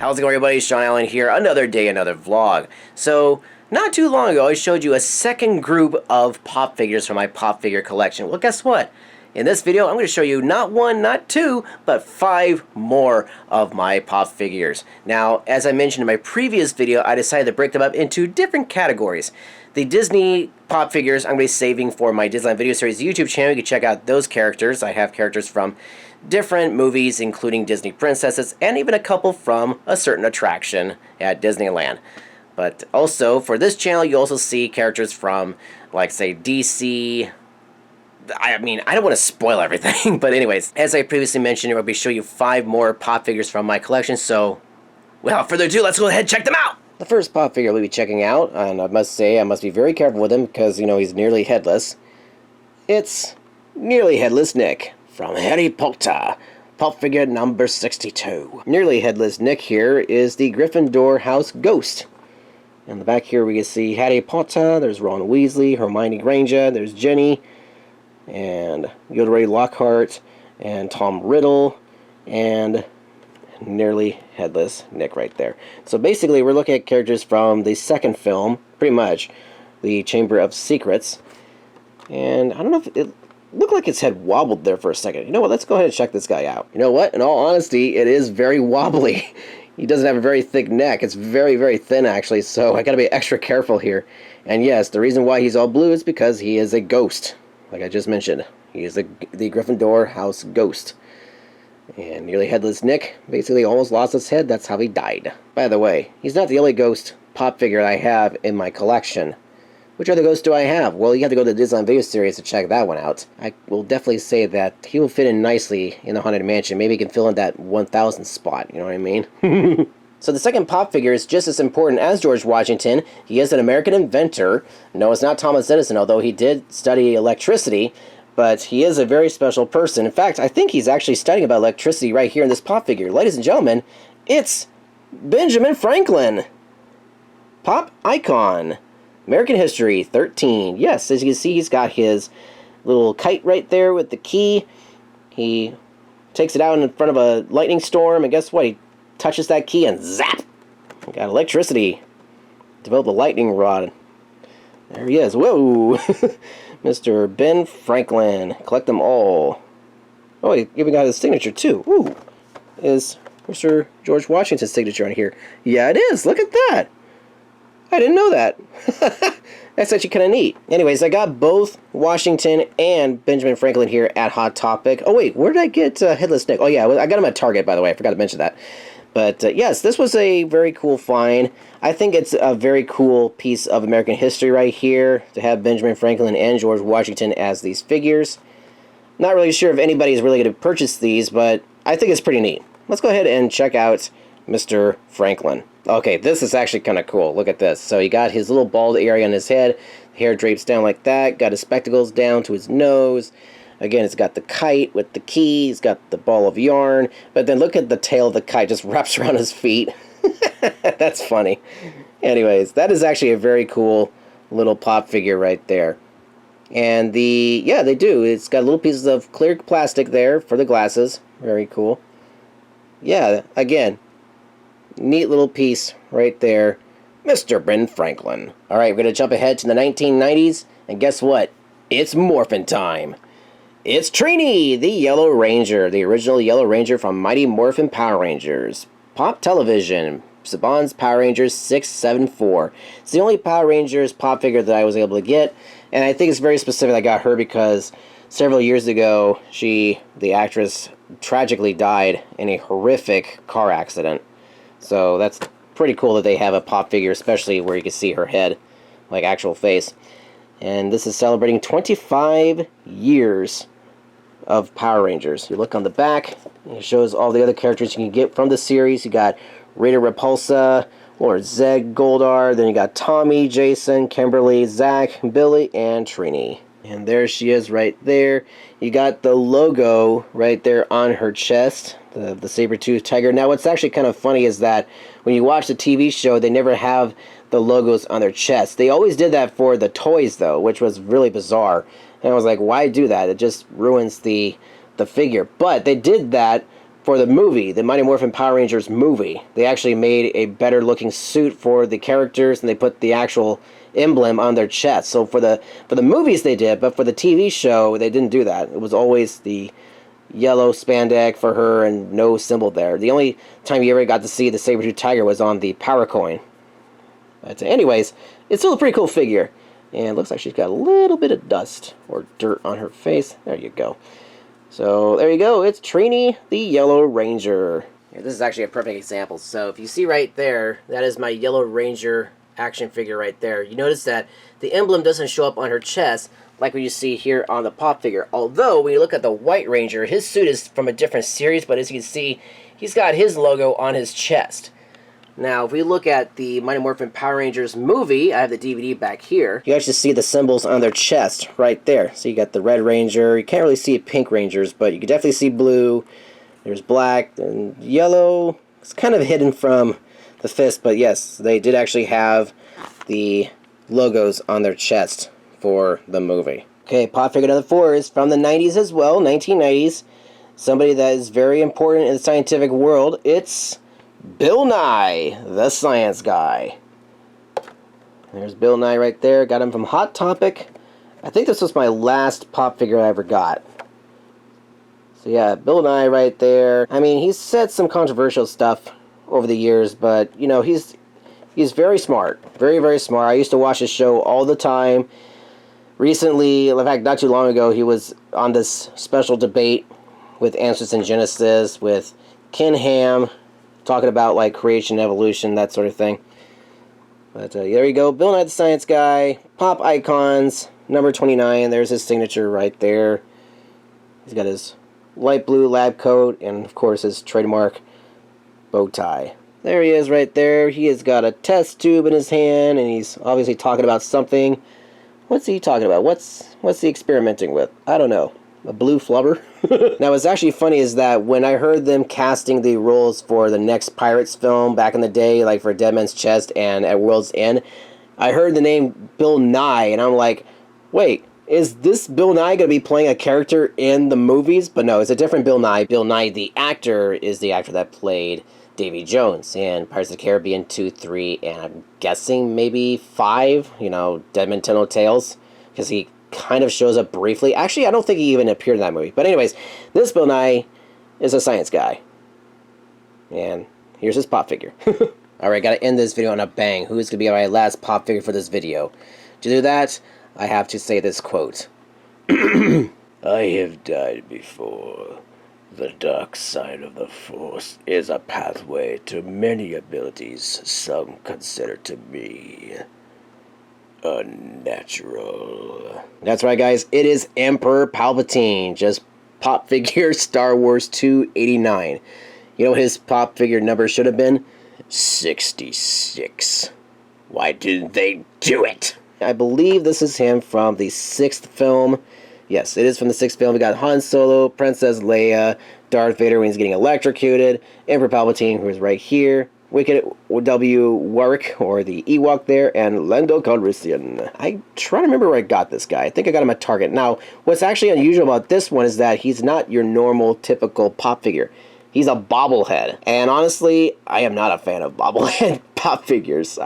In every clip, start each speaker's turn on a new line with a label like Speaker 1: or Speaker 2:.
Speaker 1: How's it going, everybody? Shaun Allen here. Another day, another vlog. So, not too long ago, I showed you a second group of pop figures from my pop figure collection. Well, guess what? In this video, I'm going to show you not one, not two, but 5 more of my pop figures. Now, as I mentioned in my previous video, I decided to break them up into different categories. The Disney pop figures I'm going to be saving for my Disneyland Video Series YouTube channel. You can check out those characters. I have characters from different movies, including Disney princesses, and even a couple from a certain attraction at Disneyland. But also, for this channel, you also see characters from, like, say, DC. I mean, I don't want to spoil everything, but anyways, as I previously mentioned, I'll be showing you 5 more pop figures from my collection, so without further ado, let's go ahead and check them out! The first pop figure we'll be checking out, and I must say, I must be very careful with him, because, you know, he's nearly headless. It's Nearly-Headless Nick from Harry Potter, pop figure number 62. Nearly-Headless Nick here is the Gryffindor house ghost. In the back here we can see Harry Potter, there's Ron Weasley, Hermione Granger, there's Ginny, and Gilderoy Lockhart, and Tom Riddle, and Nearly-Headless Nick right there. So basically we're looking at characters from the second film, pretty much, the Chamber of Secrets. And I don't know if it looked like its head wobbled there for a second. You know what, let's go ahead and check this guy out. You know what, in all honesty, it is very wobbly. He doesn't have a very thick neck. It's very, very thin actually, so I gotta be extra careful here. And yes, the reason why he's all blue is because he is a ghost. Like I just mentioned, he is the Gryffindor house ghost. And Nearly-Headless Nick basically almost lost his head. That's how he died. By the way, he's not the only ghost pop figure I have in my collection. Which other ghosts do I have? Well, you have to go to the Disneyland Video Series to check that one out. I will definitely say that he will fit in nicely in the Haunted Mansion. Maybe he can fill in that 1,000 spot, you know what I mean? So the second pop figure is just as important as George Washington. He is an American inventor. No, it's not Thomas Edison, although he did study electricity. But he is a very special person. In fact, I think he's actually studying about electricity right here in this pop figure. Ladies and gentlemen, it's Benjamin Franklin. Pop icon. American History 13. Yes, as you can see, he's got his little kite right there with the key. He takes it out in front of a lightning storm, and guess what? He touches that key and zap! Got electricity. Developed a lightning rod. There he is. Whoa! Mr. Ben Franklin. Collect them all. Oh, he even got his signature too. Ooh. Is Mr. George Washington's signature on here? Yeah, it is. Look at that. I didn't know that. That's actually kind of neat. Anyways, I got both Washington and Benjamin Franklin here at Hot Topic. Oh wait, where did I get Headless Nick? Oh yeah, I got him at Target, by the way. I forgot to mention that. But yes, this was a very cool find. I think it's a very cool piece of American history right here to have Benjamin Franklin and George Washington as these figures. Not really sure if anybody's really going to purchase these, but I think it's pretty neat. Let's go ahead and check out Mr. Franklin. Okay, this is actually kind of cool. Look at this. So he got his little bald area on his head. Hair drapes down like that. Got his spectacles down to his nose. Again, it's got the kite with the key. It's got the ball of yarn. But then look at the tail of the kite. Just wraps around his feet. That's funny. Anyways, that is actually a very cool little pop figure right there. And yeah, they do. It's got little pieces of clear plastic there for the glasses. Very cool. Yeah, again, neat little piece right there. Mr. Ben Franklin. Alright, we're going to jump ahead to the 1990s. And guess what? It's morphin' time. It's Trini, the Yellow Ranger. The original Yellow Ranger from Mighty Morphin Power Rangers. Pop Television. Saban's Power Rangers 674. It's the only Power Rangers pop figure that I was able to get. And I think it's very specific I got her because several years ago, the actress, tragically died in a horrific car accident. So that's pretty cool that they have a pop figure, especially where you can see her head, like actual face. And this is celebrating 25 years of Power Rangers. You look on the back, it shows all the other characters you can get from the series. You got Rita Repulsa, Lord Zed, Goldar, then you got Tommy, Jason, Kimberly, Zach, Billy, and Trini. And there she is right there. You got the logo right there on her chest, the saber-toothed tiger. Now what's actually kind of funny is that when you watch the TV show, they never have the logos on their chest. They always did that for the toys though, which was really bizarre. And I was like, why do that? It just ruins the figure. But they did that for the movie, the Mighty Morphin Power Rangers movie, they actually made a better looking suit for the characters, and they put the actual emblem on their chest. So for the movies they did, but for the TV show they didn't do that. It was always the yellow spandex for her and no symbol there. The only time you ever got to see the saber-tooth tiger was on the Power Coin. But anyways, it's still a pretty cool figure. And it looks like she's got a little bit of dust or dirt on her face. There you go. So there you go. It's Trini the Yellow Ranger. Yeah, this is actually a perfect example. So if you see right there, that is my Yellow Ranger action figure right there. You notice that the emblem doesn't show up on her chest like what you see here on the pop figure. Although, when you look at the White Ranger, his suit is from a different series, but as you can see, he's got his logo on his chest. Now, if we look at the Mighty Morphin Power Rangers movie, I have the DVD back here, you actually see the symbols on their chest right there. So you got the Red Ranger, you can't really see Pink Rangers, but you can definitely see blue, there's black, and yellow. It's kind of hidden from the fist, but yes, they did actually have the logos on their chest for the movie. Okay, pop figure number 4 is from the 90s as well, 1990s. Somebody that is very important in the scientific world. It's Bill Nye, the Science Guy. There's Bill Nye right there. Got him from Hot Topic. I think this was my last pop figure I ever got. So yeah, Bill Nye right there. I mean, he's said some controversial stuff over the years, but you know, he's very smart. Very, very smart. I used to watch his show all the time. Recently, in fact, not too long ago, he was on this special debate with Answers in Genesis with Ken Ham, talking about like creation, evolution, that sort of thing. But there you go, Bill Nye the Science Guy, Pop Icons, number 29. There's his signature right there. He's got his light blue lab coat and, of course, his trademark bow tie. There he is right there. He has got a test tube in his hand, and he's obviously talking about something. What's he talking about? What's he experimenting with? I don't know. A blue flubber? Now, what's actually funny is that when I heard them casting the roles for the next Pirates film back in the day, like for Dead Man's Chest and at World's End, I heard the name Bill Nye, and I'm like, wait, is this Bill Nye going to be playing a character in the movies? But no, it's a different Bill Nye. Bill Nye, the actor, is the actor that played Davy Jones in Pirates of the Caribbean 2, 3, and I'm guessing maybe 5, you know, Dead Man Tell No Tales, because he kind of shows up briefly. Actually, I don't think he even appeared in that movie. But anyways, this Bill Nye is a science guy. And here's his pop figure. Alright, gotta end this video on a bang. Who's gonna be my last pop figure for this video? To do that, I have to say this quote. I have died before. The dark side of the Force is a pathway to many abilities some consider to be unnatural. That's right, guys. It is Emperor Palpatine. Just pop figure Star Wars 289. You know what his pop figure number should have been? 66. Why didn't they do it? I believe this is him from the 6th film. Yes, it is from the 6th film. We got Han Solo, Princess Leia, Darth Vader when he's getting electrocuted, Emperor Palpatine, who is right here, Wicked W. Warwick, or the Ewok there, and Lando Calrissian. I try to remember where I got this guy. I think I got him at Target. Now, what's actually unusual about this one is that he's not your normal, typical pop figure. He's a bobblehead. And honestly, I am not a fan of bobblehead pop figures.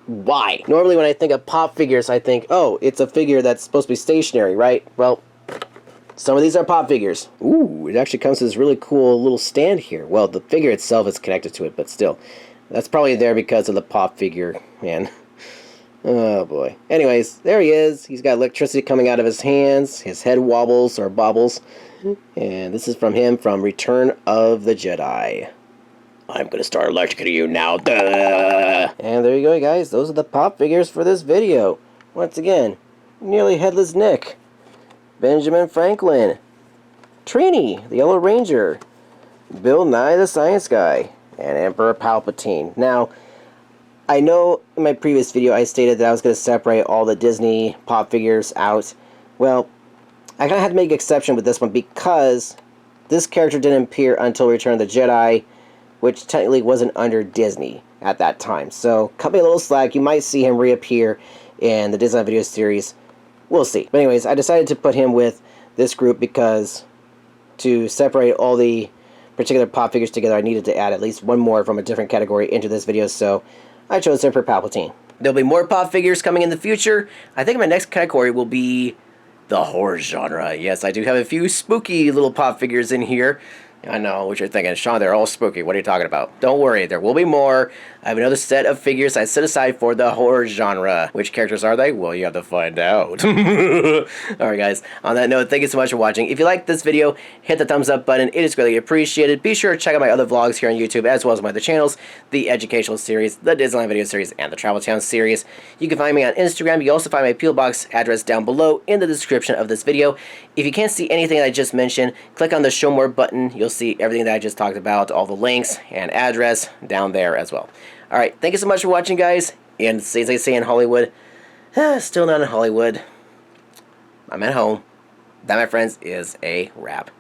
Speaker 1: Why? Normally when I think of pop figures, I think, oh, it's a figure that's supposed to be stationary, right? Well, some of these are pop figures. Ooh, it actually comes with this really cool little stand here. Well, the figure itself is connected to it, but still. That's probably there because of the pop figure, man. Oh, boy. Anyways, there he is. He's got electricity coming out of his hands. His head wobbles or bobbles. And this is from him from Return of the Jedi. I'm going to start electrocuting you now. Duh. And there you go, guys. Those are the pop figures for this video. Once again, Nearly-Headless Nick, Benjamin Franklin, Trini, the Yellow Ranger, Bill Nye the Science Guy, and Emperor Palpatine. Now, I know in my previous video I stated that I was going to separate all the Disney pop figures out. Well, I kind of had to make an exception with this one because this character didn't appear until Return of the Jedi, which technically wasn't under Disney at that time. So, cut me a little slack. You might see him reappear in the Disney video series. We'll see. But anyways, I decided to put him with this group because to separate all the particular pop figures together, I needed to add at least one more from a different category into this video, so I chose Emperor Palpatine. There'll be more pop figures coming in the future. I think my next category will be the horror genre. Yes, I do have a few spooky little pop figures in here. I know what you're thinking, Shaun, they're all spooky. What are you talking about? Don't worry, there will be more. I have another set of figures I set aside for the horror genre. Which characters are they? Well, you have to find out. Alright guys, on that note, thank you so much for watching. If you liked this video, hit the thumbs up button. It is greatly appreciated. Be sure to check out my other vlogs here on YouTube, as well as my other channels, the Educational Series, the Disneyland Video Series, and the Travel Town Series. You can find me on Instagram. You can also find my P.O. Box address down below in the description of this video. If you can't see anything I just mentioned, click on the Show More button. You'll see everything that I just talked about, all the links and address down there as well. Alright, thank you so much for watching, guys, and as they say in Hollywood, still not in Hollywood, I'm at home. That, my friends, is a wrap.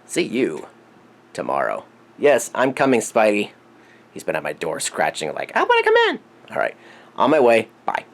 Speaker 1: See you tomorrow. Yes, I'm coming, Spidey. He's been at my door scratching like, I want to come in. Alright, on my way. Bye.